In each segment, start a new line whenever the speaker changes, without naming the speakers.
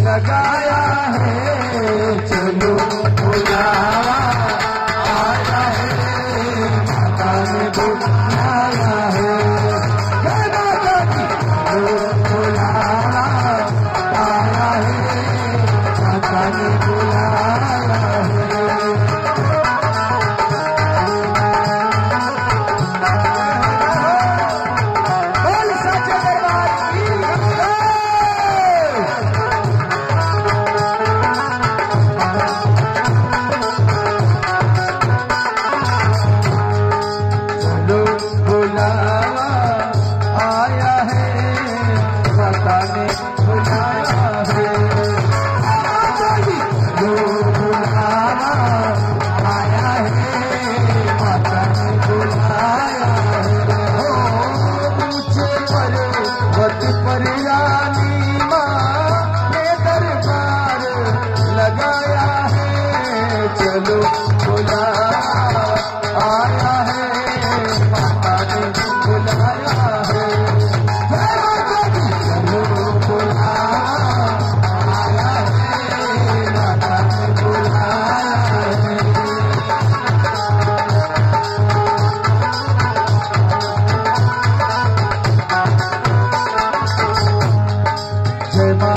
लगाया है चलो बुलावा आया है माता ने बुलाया है बुलावा आया है माता ने बुलाया है। बोल सच्चे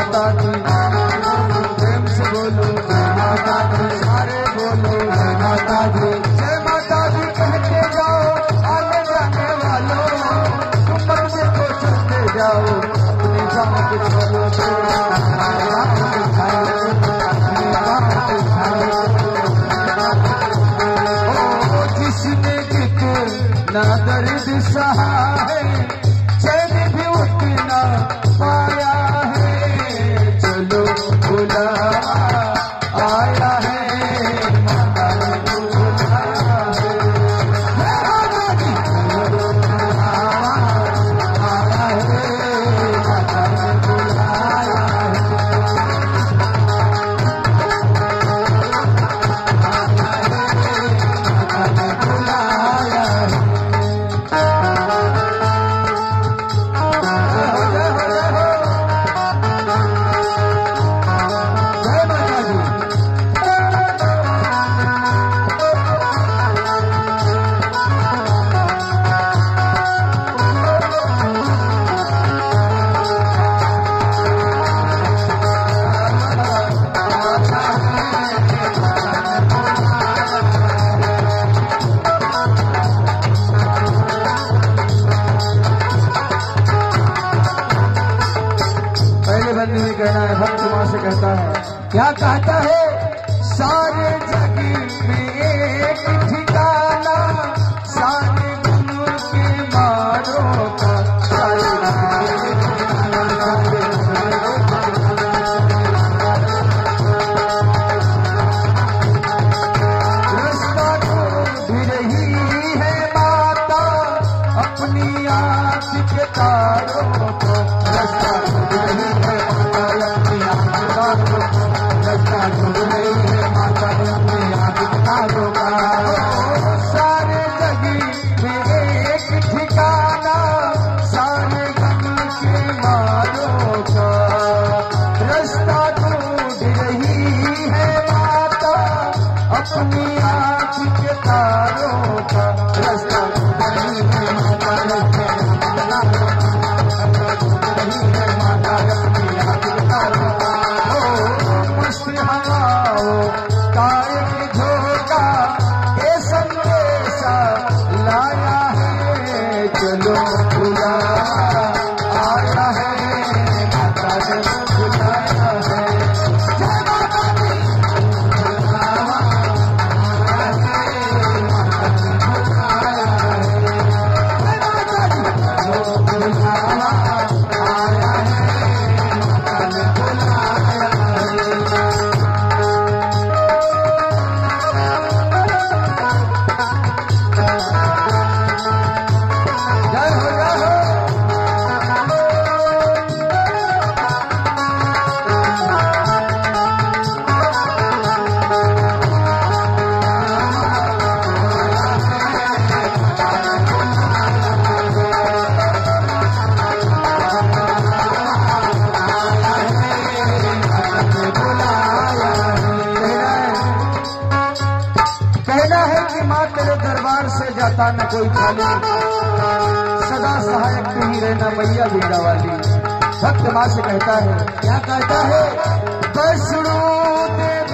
दरबार की ना दर्द सहा है चैन भी उतना पाया है चलो बुलावा आया है माता ने बुलाया है चलो बुलावा आया है माता ने बुलाया कहना है भक्त मां से कहता है क्या कहता है सारे जग में एक ठिकाना सारे गुरु के मारो का सारे रास्ता ढूंढ रही है माता अपनी आँख के तारों को रास्ता ढूंढ रही है माता ढूंढ रही है माता कि माँ तेरे दरबार से जाता न कोई खाली, सदा सहायक तू ही रहना मैया बीड़ा वाली। भक्त माँ से कहता है, क्या कहता है, वैष्णो देवी